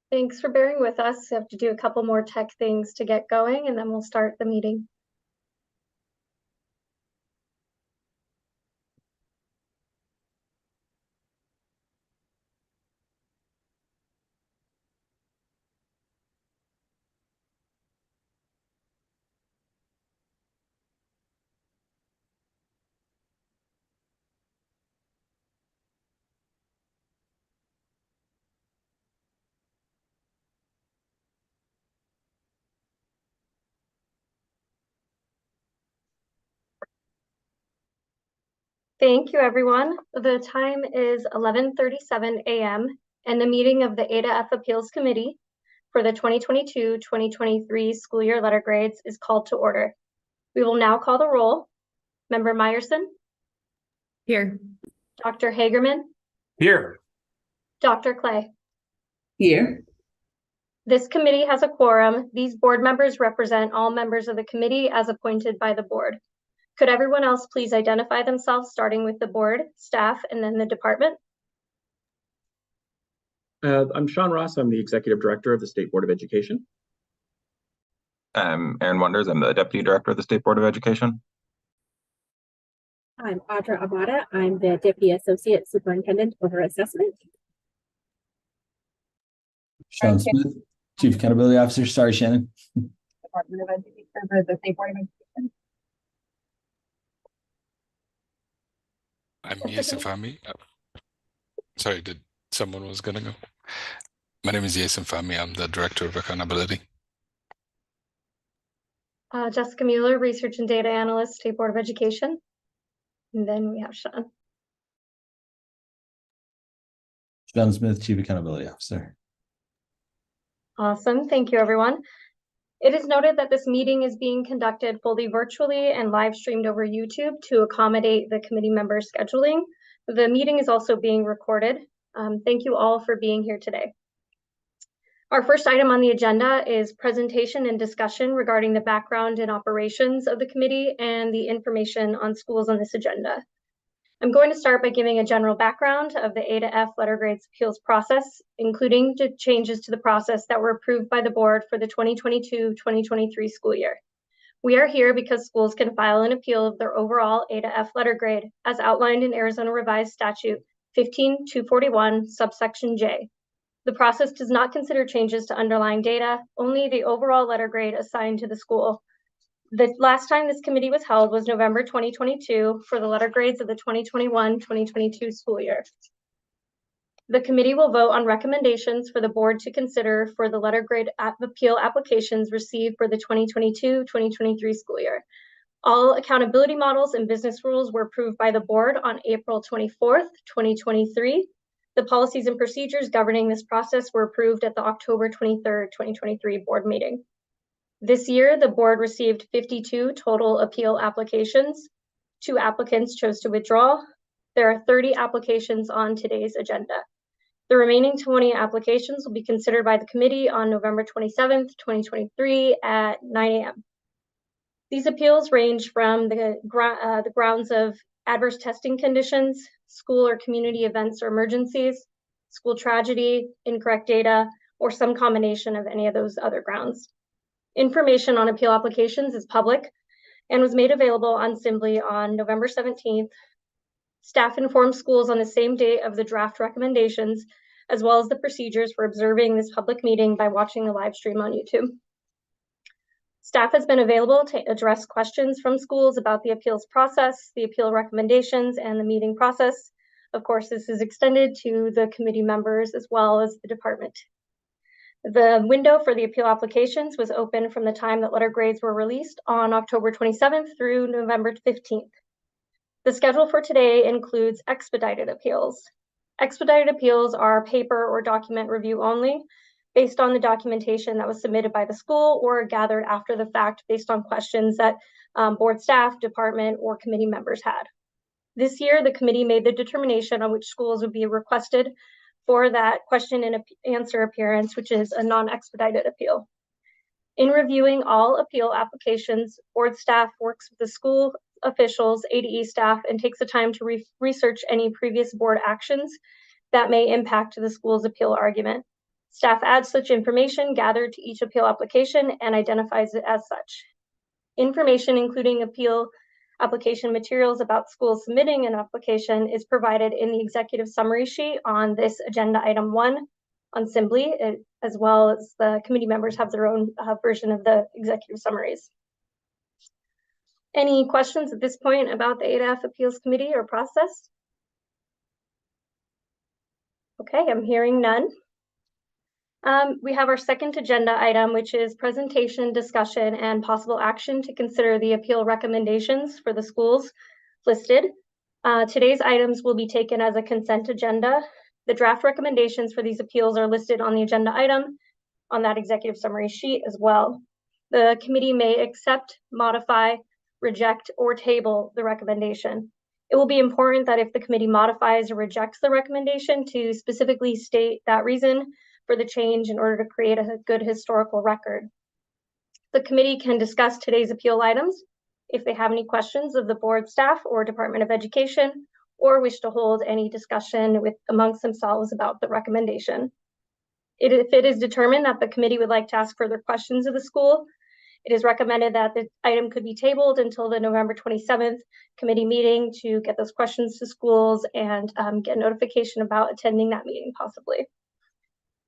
Thanks for bearing with us. I have to do a couple more tech things to get going, and then we'll start the meeting. Thank you, everyone. The time is 11:37 a.m. and the meeting of the Ada F Appeals Committee for the 2022-2023 school year letter grades is called to order. We will now call the roll. Member Meyerson? Here. Dr. Hagerman? Here. Dr. Clay? Here. This committee has a quorum. These board members represent all members of the committee as appointed by the board. Could everyone else please identify themselves, starting with the board, staff, and then the department? I'm Sean Ross. I'm the Executive Director of the State Board of Education. I'm Aaron Wonders. I'm the Deputy Director of the State Board of Education. I'm Audra Abada. I'm the Deputy Associate Superintendent over Assessment. Sean Smith, Chief Accountability Officer. Sorry, Shannon. Department of Education, or the State Board of Education. I'm Yasin Fahmy. Sorry, did someone was gonna go? My name is Yasin Fahmy. I'm the Director of Accountability. Jessica Mueller, Research and Data Analyst, State Board of Education. And then we have Sean. Sean Smith, Chief Accountability Officer. Awesome. Thank you, everyone. It is noted that this meeting is being conducted fully virtually and live streamed over YouTube to accommodate the committee member scheduling. The meeting is also being recorded. Thank you all for being here today. Our first item on the agenda is presentation and discussion regarding the background and operations of the committee and the information on schools on this agenda. I'm going to start by giving a general background of the Ada F letter grades appeals process, including the changes to the process that were approved by the board for the 2022-2023 school year. We are here because schools can file an appeal of their overall Ada F letter grade as outlined in Arizona Revised Statute 15241, subsection J. The process does not consider changes to underlying data, only the overall letter grade assigned to the school. The last time this committee was held was November 2022 for the letter grades of the 2021-2022 school year. The committee will vote on recommendations for the board to consider for the letter grade appeal applications received for the 2022-2023 school year. All accountability models and business rules were approved by the board on April 24th, 2023. The policies and procedures governing this process were approved at the October 23rd, 2023 board meeting. This year, the board received 52 total appeal applications. 2 applicants chose to withdraw. There are 30 applications on today's agenda. The remaining 20 applications will be considered by the committee on November 27th, 2023 at 9 a.m. These appeals range from the grounds of adverse testing conditions, school or community events or emergencies, school tragedy, incorrect data, or some combination of any of those other grounds. Information on appeal applications is public and was made available on Assembly on November 17th. Staff informed schools on the same date of the draft recommendations, as well as the procedures for observing this public meeting by watching the live stream on YouTube. Staff has been available to address questions from schools about the appeals process, the appeal recommendations, and the meeting process. Of course, this is extended to the committee members as well as the department. The window for the appeal applications was open from the time that letter grades were released on October 27th through November 15th. The schedule for today includes expedited appeals. Expedited appeals are paper or document review only, based on the documentation that was submitted by the school or gathered after the fact based on questions that board staff, department, or committee members had. This year, the committee made the determination on which schools would be requested for that question and answer appearance, which is a non-expedited appeal. In reviewing all appeal applications, board staff works with the school officials, ADE staff, and takes the time to research any previous board actions that may impact the school's appeal argument. Staff adds such information gathered to each appeal application and identifies it as such. Information, including appeal application materials about schools submitting an application, is provided in the executive summary sheet on this agenda item 1 on Simbly, as well as the committee members have their own version of the executive summaries. Any questions at this point about the ADAF Appeals Committee or process? Okay, I'm hearing none. We have our second agenda item, which is presentation, discussion, and possible action to consider the appeal recommendations for the schools listed. Today's items will be taken as a consent agenda. The draft recommendations for these appeals are listed on the agenda item on that executive summary sheet as well. The committee may accept, modify, reject, or table the recommendation. It will be important that if the committee modifies or rejects the recommendation to specifically state that reason for the change in order to create a good historical record. The committee can discuss today's appeal items if they have any questions of the board staff or Department of Education, or wish to hold any discussion amongst themselves about the recommendation. If it is determined that the committee would like to ask further questions of the school, it is recommended that the item could be tabled until the November 27th committee meeting to get those questions to schools and get notification about attending that meeting possibly.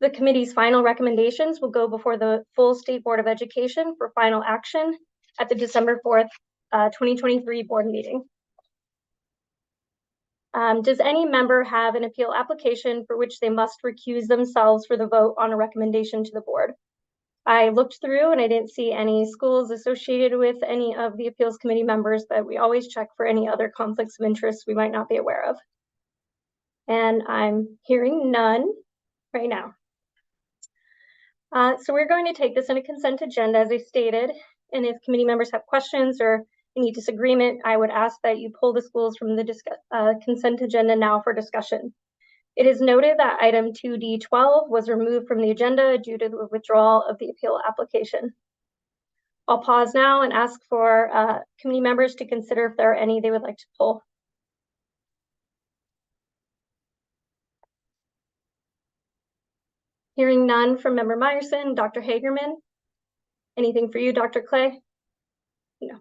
The committee's final recommendations will go before the full State Board of Education for final action at the December 4th, 2023 board meeting. Does any member have an appeal application for which they must recuse themselves for the vote on a recommendation to the board? I looked through and I didn't see any schools associated with any of the appeals committee members, but we always check for any other conflicts of interest we might not be aware of. And I'm hearing none right now. So we're going to take this in a consent agenda, as I stated, and if committee members have questions or any disagreement, I would ask that you pull the schools from the consent agenda now for discussion. It is noted that item 2D12 was removed from the agenda due to the withdrawal of the appeal application. I'll pause now and ask for committee members to consider if there are any they would like to pull. Hearing none from Member Meyerson. Dr. Hagerman, anything for you, Dr. Clay? No.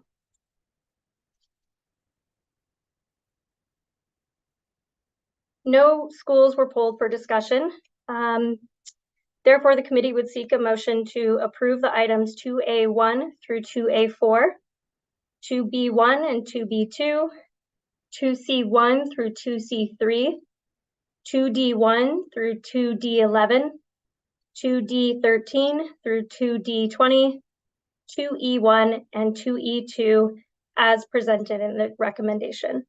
No schools were pulled for discussion. Therefore, the committee would seek a motion to approve the items 2A1 through 2A4, 2B1 and 2B2, 2C1 through 2C3, 2D1 through 2D11, 2D13 through 2D20, 2E1 and 2E2 as presented in the recommendation.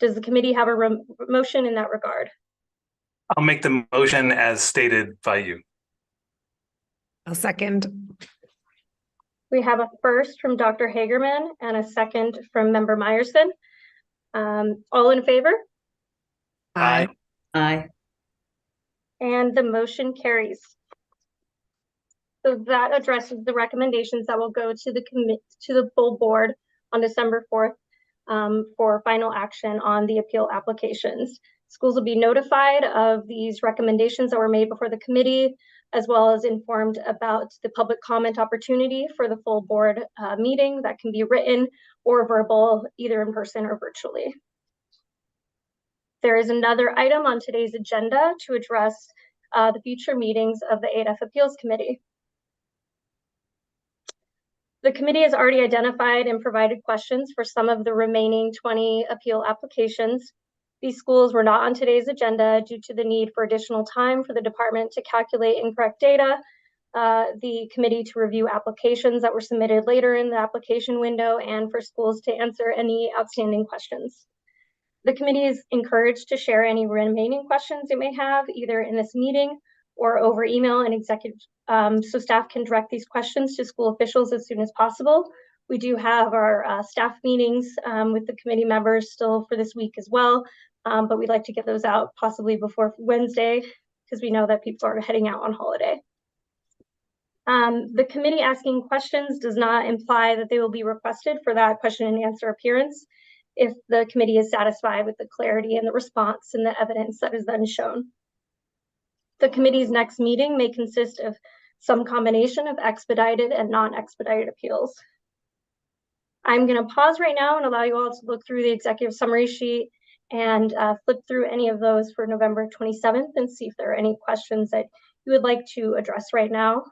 Does the committee have a motion in that regard? I'll make the motion as stated by you. I'll second. We have a first from Dr. Hagerman and a second from Member Meyerson. All in favor? Aye. Aye. And the motion carries. So that addresses the recommendations that will go to the full board on December 4th for final action on the appeal applications. Schools will be notified of these recommendations that were made before the committee, as well as informed about the public comment opportunity for the full board meeting that can be written or verbal, either in person or virtually. There is another item on today's agenda to address the future meetings of the ADAF Appeals Committee. The committee has already identified and provided questions for some of the remaining 20 appeal applications. These schools were not on today's agenda due to the need for additional time for the department to calculate incorrect data, the committee to review applications that were submitted later in the application window, and for schools to answer any outstanding questions. The committee is encouraged to share any remaining questions it may have, either in this meeting or over email and executive, so staff can direct these questions to school officials as soon as possible. We do have our staff meetings with the committee members still for this week as well, but we'd like to get those out possibly before Wednesday because we know that people are heading out on holiday. The committee asking questions does not imply that they will be requested for that question and answer appearance if the committee is satisfied with the clarity and the response and the evidence that is then shown. The committee's next meeting may consist of some combination of expedited and non-expedited appeals. I'm going to pause right now and allow you all to look through the executive summary sheet and flip through any of those for November 27th and see if there are any questions that you would like to address right now.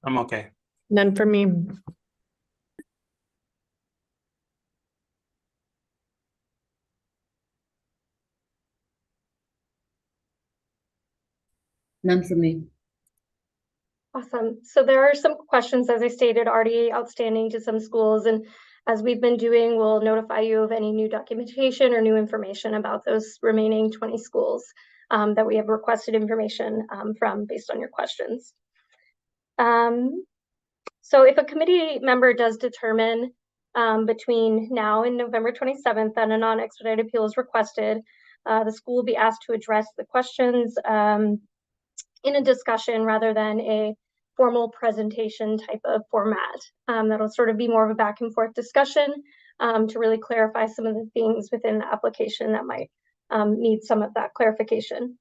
I'm okay. None for me. None for me. Awesome. So there are some questions, as I stated, already outstanding to some schools. And as we've been doing, we'll notify you of any new documentation or new information about those remaining 20 schools that we have requested information from based on your questions. So if a committee member does determine between now and November 27th that a non-expedited appeal is requested, the school will be asked to address the questions in a discussion rather than a formal presentation type of format. That'll sort of be more of a back and forth discussion to really clarify some of the things within the application that might need some of that clarification.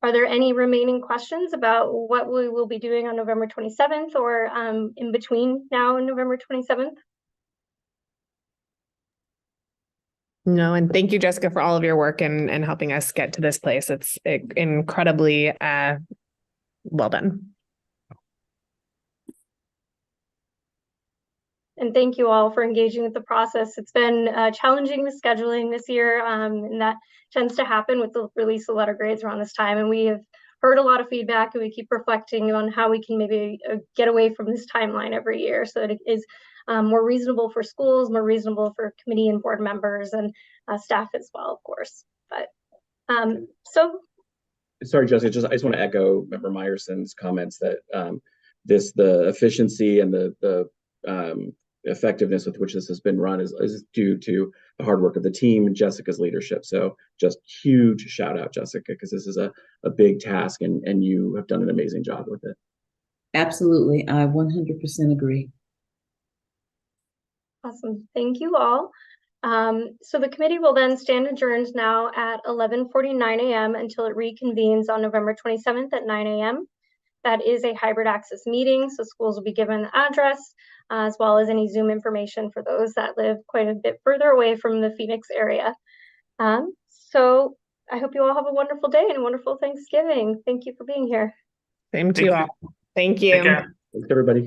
Are there any remaining questions about what we will be doing on November 27th or in between now and November 27th? No, and thank you, Jessica, for all of your work and helping us get to this place. It's incredibly well done. And thank you all for engaging with the process. It's been challenging with scheduling this year, and that tends to happen with the release of letter grades around this time. And we have heard a lot of feedback, and we keep reflecting on how we can maybe get away from this timeline every year so that it is more reasonable for schools, more reasonable for committee and board members and staff as well, of course. But so. Sorry, Jessica, I just want to echo Member Meyerson's comments that the efficiency and the effectiveness with which this has been run is due to the hard work of the team and Jessica's leadership. So just huge shout out, Jessica, because this is a big task and you have done an amazing job with it. Absolutely. I 100% agree. Awesome. Thank you all. So the committee will then stand adjourned now at 11:49 a.m. until it reconvenes on November 27th at 9 a.m. That is a hybrid access meeting, so schools will be given the address as well as any Zoom information for those that live quite a bit further away from the Phoenix area. So I hope you all have a wonderful day and a wonderful Thanksgiving. Thank you for being here. Same to you all. Thank you. Take care. Thanks, everybody.